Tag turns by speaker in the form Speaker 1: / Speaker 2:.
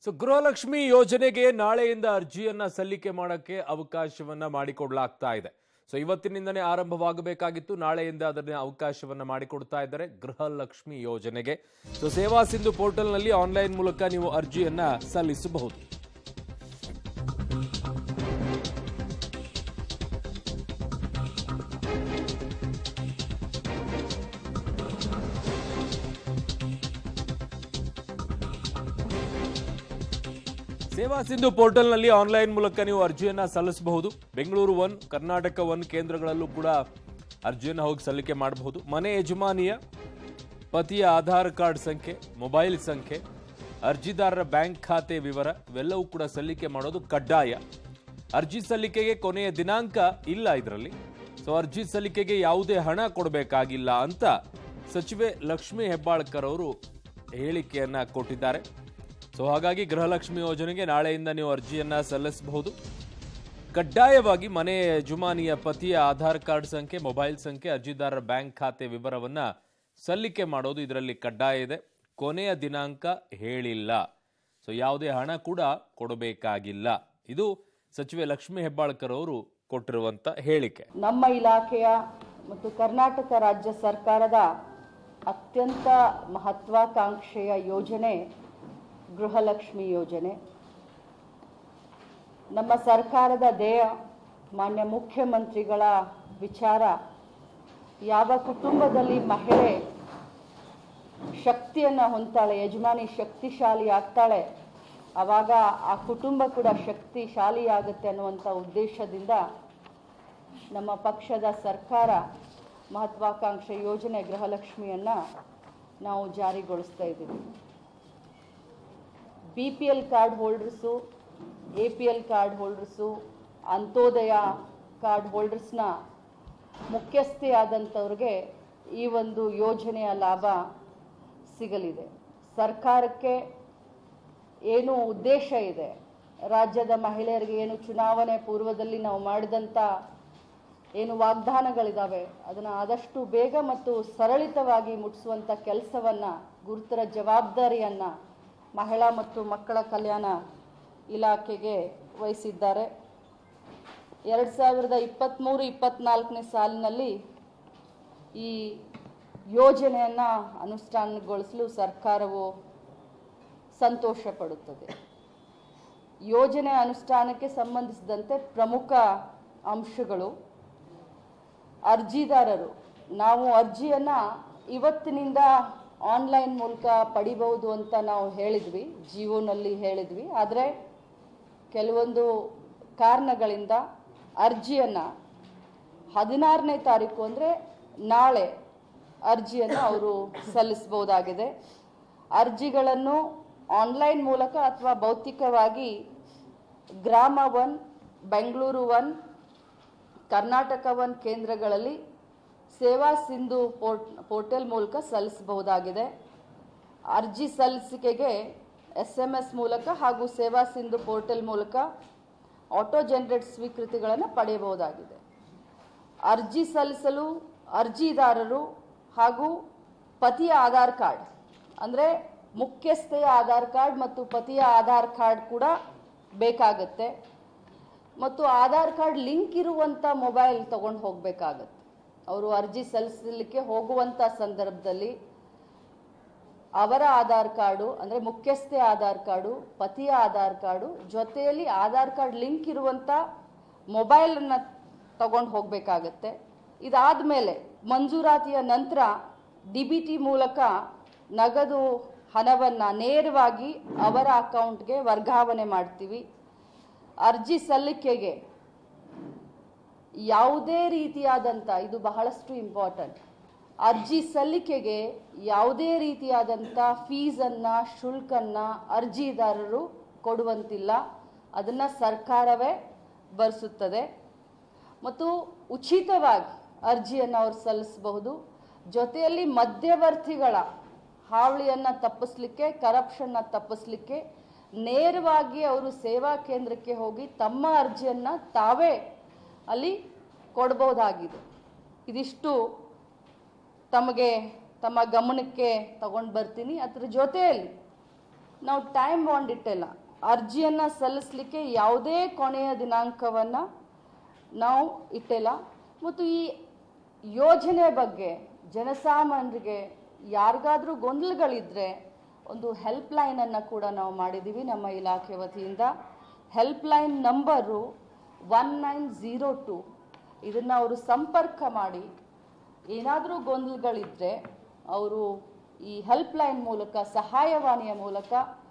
Speaker 1: ಗೃಹಲಕ್ಷ್ಮಿ ಯೋಜನೆಗೆ ನಾಳೆಯಿಂದ ಅರ್ಜಿಯನ್ನ ಸಲ್ಲಿಕೆ ಮಾಡಕ್ಕೆ ಅವಕಾಶವನ್ನ ಮಾಡಿಕೊಡಲಾಗ್ತಾ ಇದೆ. ಇವತ್ತಿನಿಂದನೇ ಆರಂಭವಾಗಬೇಕಾಗಿತ್ತು, ನಾಳೆಯಿಂದ ಅದನ್ನ ಅವಕಾಶವನ್ನ ಮಾಡಿಕೊಡ್ತಾ ಇದ್ದಾರೆ ಗೃಹಲಕ್ಷ್ಮಿ ಯೋಜನೆಗೆ. ಸೇವಾ ಸಿಂಧು ಪೋರ್ಟಲ್ನಲ್ಲಿ ಆನ್ಲೈನ್ ಮೂಲಕ ನೀವು ಅರ್ಜಿಯನ್ನ ಸಲ್ಲಿಸಬಹುದು. ಸೇವಾ ಸಿಂಧು ಪೋರ್ಟಲ್ನಲ್ಲಿ ಆನ್ಲೈನ್ ಮೂಲಕ ನೀವು ಅರ್ಜಿಯನ್ನ ಸಲ್ಲಿಸಬಹುದು. ಬೆಂಗಳೂರು 1, ಕರ್ನಾಟಕ 1 ಕೇಂದ್ರಗಳಲ್ಲೂ ಕೂಡ ಅರ್ಜಿಯನ್ನು ಹೋಗಿ ಸಲ್ಲಿಕೆ ಮಾಡಬಹುದು. ಮನೆ ಯಜಮಾನಿಯ ಪತಿಯ ಆಧಾರ್ ಕಾರ್ಡ್ ಸಂಖ್ಯೆ, ಮೊಬೈಲ್ ಸಂಖ್ಯೆ, ಅರ್ಜಿದಾರರ ಬ್ಯಾಂಕ್ ಖಾತೆ ವಿವರ ಇವೆಲ್ಲವೂ ಕೂಡ ಸಲ್ಲಿಕೆ ಮಾಡೋದು ಕಡ್ಡಾಯ. ಅರ್ಜಿ ಸಲ್ಲಿಕೆಗೆ ಕೊನೆಯ ದಿನಾಂಕ ಇಲ್ಲ ಇದರಲ್ಲಿ. ಅರ್ಜಿ ಸಲ್ಲಿಕೆಗೆ ಯಾವುದೇ ಹಣ ಕೊಡಬೇಕಾಗಿಲ್ಲ ಅಂತ ಸಚಿವೆ ಲಕ್ಷ್ಮೀ ಹೆಬ್ಬಾಳ್ಕರ್ ಅವರು ಹೇಳಿಕೆಯನ್ನ ಕೊಟ್ಟಿದ್ದಾರೆ. ಹಾಗಾಗಿ ಗೃಹಲಕ್ಷ್ಮಿ ಯೋಜನೆಗೆ ನಾಳೆಯಿಂದ ನೀವು ಅರ್ಜಿಯನ್ನ ಸಲ್ಲಿಸಬಹುದು. ಕಡ್ಡಾಯವಾಗಿ ಮನೆ ಯಜಮಾನಿಯ ಪತಿಯ ಆಧಾರ್ ಕಾರ್ಡ್ ಸಂಖ್ಯೆ, ಮೊಬೈಲ್ ಸಂಖ್ಯೆ, ಅರ್ಜಿದಾರರ ಬ್ಯಾಂಕ್ ಖಾತೆ ವಿವರವನ್ನ ಸಲ್ಲಿಕೆ ಮಾಡೋದು ಇದರಲ್ಲಿ ಕಡ್ಡಾಯ ಇದೆ. ಕೊನೆಯ ದಿನಾಂಕ ಹೇಳಿಲ್ಲ. ಯಾವುದೇ ಹಣ ಕೂಡ ಕೊಡಬೇಕಾಗಿಲ್ಲ. ಇದು ಸಚಿವೆ ಲಕ್ಷ್ಮೀ ಹೆಬ್ಬಾಳ್ಕರ್ ಅವರು ಕೊಟ್ಟಿರುವಂತ ಹೇಳಿಕೆ.
Speaker 2: ನಮ್ಮ ಇಲಾಖೆಯ ಮತ್ತು ಕರ್ನಾಟಕ ರಾಜ್ಯ ಸರ್ಕಾರದ ಅತ್ಯಂತ ಮಹತ್ವಾಕಾಂಕ್ಷೆಯ ಯೋಜನೆ ಗೃಹಲಕ್ಷ್ಮಿ ಯೋಜನೆ. ನಮ್ಮ ಸರ್ಕಾರದ ಧ್ಯೇಯ, ಮಾನ್ಯ ಮುಖ್ಯಮಂತ್ರಿಗಳ ವಿಚಾರ, ಯಾವ ಕುಟುಂಬದಲ್ಲಿ ಮಹಿಳೆ ಶಕ್ತಿಯನ್ನು ಹೊಂದ್ತಾಳೆ, ಯಜಮಾನಿ ಶಕ್ತಿಶಾಲಿ ಆಗ್ತಾಳೆ, ಆವಾಗ ಆ ಕುಟುಂಬ ಕೂಡ ಶಕ್ತಿಶಾಲಿ ಆಗುತ್ತೆ ಅನ್ನುವಂಥ ಉದ್ದೇಶದಿಂದ ನಮ್ಮ ಪಕ್ಷದ ಸರ್ಕಾರ ಮಹತ್ವಾಕಾಂಕ್ಷೆ ಯೋಜನೆ ಗೃಹಲಕ್ಷ್ಮಿಯನ್ನು ನಾವು ಜಾರಿಗೊಳಿಸ್ತಾ ಇದ್ದೀವಿ. BPL card holders, APL card holders, Antyodaya card ಹೋಲ್ಡರ್ಸ್ನ ಮುಖ್ಯಸ್ಥೆಯಾದಂಥವ್ರಿಗೆ ಈ ಒಂದು ಯೋಜನೆಯ ಲಾಭ ಸಿಗಲಿದೆ. ಸರ್ಕಾರಕ್ಕೆ ಏನು ಉದ್ದೇಶ ಇದೆ, ರಾಜ್ಯದ ಮಹಿಳೆಯರಿಗೆ ಏನು ಚುನಾವಣೆ ಪೂರ್ವದಲ್ಲಿ ನಾವು ಮಾಡಿದಂಥ ಏನು ವಾಗ್ದಾನಗಳಿದ್ದಾವೆ ಅದನ್ನು ಆದಷ್ಟು ಬೇಗ ಮತ್ತು ಸರಳಿತವಾಗಿ ಮುಟ್ಟಿಸುವಂಥ ಕೆಲಸವನ್ನು, ಗುರುತರ ಜವಾಬ್ದಾರಿಯನ್ನು ಮಹಿಳಾ ಮತ್ತು ಮಕ್ಕಳ ಕಲ್ಯಾಣ ಇಲಾಖೆಗೆ ವಹಿಸಿದ್ದಾರೆ. 2023-24ನೇ ಸಾಲಿನಲ್ಲಿ ಈ ಯೋಜನೆಯನ್ನು ಅನುಷ್ಠಾನಗೊಳಿಸಲು ಸರ್ಕಾರವು ಸಂತೋಷ ಪಡುತ್ತದೆ. ಯೋಜನೆ ಅನುಷ್ಠಾನಕ್ಕೆ ಸಂಬಂಧಿಸಿದಂತೆ ಪ್ರಮುಖ ಅಂಶಗಳು: ಅರ್ಜಿದಾರರು, ನಾವು ಅರ್ಜಿಯನ್ನು ಇವತ್ತಿನಿಂದ ಆನ್ಲೈನ್ ಮೂಲಕ ಪಡಿಬಹುದು ಅಂತ ನಾವು ಹೇಳಿದ್ವಿ, ಜಿಯೋನಲ್ಲಿ ಹೇಳಿದ್ವಿ. ಆದರೆ ಕೆಲವೊಂದು ಕಾರಣಗಳಿಂದ ಅರ್ಜಿಯನ್ನು 16ನೇ ತಾರೀಕು ಅಂದರೆ ನಾಳೆ ಅರ್ಜಿಯನ್ನು ಅವರು ಸಲ್ಲಿಸಬಹುದಾಗಿದೆ. ಅರ್ಜಿಗಳನ್ನು ಆನ್ಲೈನ್ ಮೂಲಕ ಅಥವಾ ಭೌತಿಕವಾಗಿ ಗ್ರಾಮ 1, ಬೆಂಗಳೂರು 1, ಕರ್ನಾಟಕ 1 ಕೇಂದ್ರಗಳಲ್ಲಿ ಸೇವಾ ಸಿಂಧು ಪೋರ್ಟಲ್ ಮೂಲಕ ಸಲ್ಲಿಸಬಹುದಾಗಿದೆ. ಅರ್ಜಿ ಸಲ್ಲಿಸಿಕೆಗೆ SMS ಮೂಲಕ ಹಾಗೂ ಸೇವಾ ಸಿಂಧು ಪೋರ್ಟಲ್ ಮೂಲಕ ಆಟೋ ಜನರೇಟ್ ಸ್ವೀಕೃತಿಗಳನ್ನು ಪಡೆಯಬಹುದಾಗಿದೆ. ಅರ್ಜಿ ಸಲ್ಲಿಸಲು ಅರ್ಜಿದಾರರು ಹಾಗೂ ಪತಿಯ ಆಧಾರ್ ಕಾರ್ಡ್, ಅಂದರೆ ಮುಖ್ಯಸ್ಥೆಯ ಆಧಾರ್ ಕಾರ್ಡ್ ಮತ್ತು ಪತಿಯ ಆಧಾರ್ ಕಾರ್ಡ್ ಕೂಡ ಬೇಕಾಗುತ್ತೆ. ಮತ್ತು ಆಧಾರ್ ಕಾರ್ಡ್ ಲಿಂಕ್ ಇರುವಂಥ ಮೊಬೈಲ್ ತಗೊಂಡು ಹೋಗಬೇಕಾಗತ್ತೆ. ಅವರು ಅರ್ಜಿ ಸಲ್ಲಿಸಲಿಕ್ಕೆ ಹೋಗುವಂಥ ಸಂದರ್ಭದಲ್ಲಿ ಅವರ ಆಧಾರ್ ಕಾರ್ಡು, ಅಂದರೆ ಮುಖ್ಯಸ್ಥೆ ಆಧಾರ್ ಕಾರ್ಡು, ಪತಿಯ ಆಧಾರ್ ಕಾರ್ಡು ಜೊತೆಯಲ್ಲಿ ಆಧಾರ್ ಕಾರ್ಡ್ ಲಿಂಕ್ ಇರುವಂಥ ಮೊಬೈಲನ್ನು ತಗೊಂಡು ಹೋಗಬೇಕಾಗತ್ತೆ. ಇದಾದ ಮೇಲೆ ಮಂಜೂರಾತಿಯ ನಂತರ DBT ಮೂಲಕ ನಗದು ಹಣವನ್ನು ನೇರವಾಗಿ ಅವರ ಅಕೌಂಟ್ಗೆ ವರ್ಗಾವಣೆ ಮಾಡ್ತೀವಿ. ಅರ್ಜಿ ಸಲ್ಲಿಕೆಗೆ ಯಾವುದೇ ರೀತಿಯಾದಂಥ, ಇದು ಬಹಳಷ್ಟು ಇಂಪಾರ್ಟೆಂಟ್, ಅರ್ಜಿ ಸಲ್ಲಿಕೆಗೆ ಯಾವುದೇ ರೀತಿಯಾದಂಥ ಫೀಸನ್ನು, ಶುಲ್ಕನ್ನು ಅರ್ಜಿದಾರರು ಕೊಡುವಂತಿಲ್ಲ. ಅದನ್ನು ಸರ್ಕಾರವೇ ಭರಿಸುತ್ತದೆ ಮತ್ತು ಉಚಿತವಾಗಿ ಅರ್ಜಿಯನ್ನು ಅವರು ಸಲ್ಲಿಸಬಹುದು. ಜೊತೆಯಲ್ಲಿ ಮಧ್ಯವರ್ತಿಗಳ ಹಾವಳಿಯನ್ನು ತಪ್ಪಿಸಲಿಕ್ಕೆ, ಕರಪ್ಷನ್ನ ತಪ್ಪಿಸಲಿಕ್ಕೆ ನೇರವಾಗಿ ಅವರು ಸೇವಾ ಕೇಂದ್ರಕ್ಕೆ ಹೋಗಿ ತಮ್ಮ ಅರ್ಜಿಯನ್ನು ತಾವೇ ಅಲ್ಲಿ ಕೊಡಬಹುದಾಗಿದೆ. ಇದಿಷ್ಟು ತಮ್ಮ ಗಮನಕ್ಕೆ ತಗೊಂಡು ಬರ್ತೀನಿ. ಅದರ ಜೊತೆಯಲ್ಲಿ ನಾವು ಟೈಮ್ ಬಾಂಡ್ ಇಟ್ಟಿಲ್ಲ. ಅರ್ಜಿಯನ್ನು ಸಲ್ಲಿಸಲಿಕ್ಕೆ ಯಾವುದೇ ಕೊನೆಯ ದಿನಾಂಕವನ್ನು ನಾವು ಇಟ್ಟಿಲ್ಲ. ಮತ್ತು ಈ ಯೋಜನೆ ಬಗ್ಗೆ ಜನಸಾಮಾನ್ಯರಿಗೆ ಯಾರಿಗಾದರೂ ಗೊಂದಲಗಳಿದ್ದರೆ ಒಂದು ಹೆಲ್ಪ್ಲೈನನ್ನು ಕೂಡ ನಾವು ಮಾಡಿದ್ದೀವಿ ನಮ್ಮ ಇಲಾಖೆ ವತಿಯಿಂದ. Helpline number 1902. ಇದನ್ನು ಅವರು ಸಂಪರ್ಕ ಮಾಡಿ ಏನಾದರೂ ಗೊಂದಲಗಳಿದ್ದರೆ ಅವರು ಈ ಹೆಲ್ಪ್ಲೈನ್ ಮೂಲಕ, ಸಹಾಯವಾಣಿಯ ಮೂಲಕ